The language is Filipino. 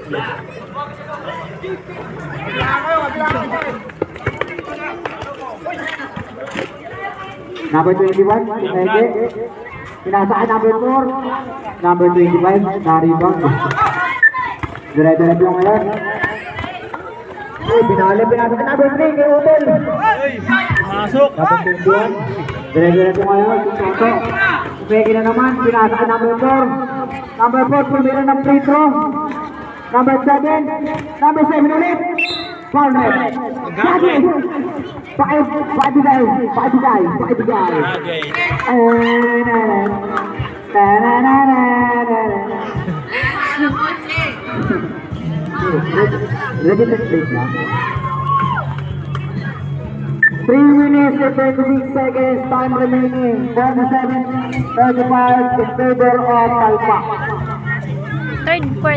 Number 21, Eke. Pinasaan number 4. Number 25, na-rebound. Dire-diretso lang ngayon. Pinasok number 3, kay Hotel. Masok. Number 21. Dire-diretso ngayon, Soto. Eke na naman, pinasaan number 4. Number 4, pumira ng free throw. Number 7. Number 7 ulit. Foul red. Paibigay. Ready to play na. 3 minutes and 26 seconds time remaining. 47-35 in favor of Talpa. Third quarter.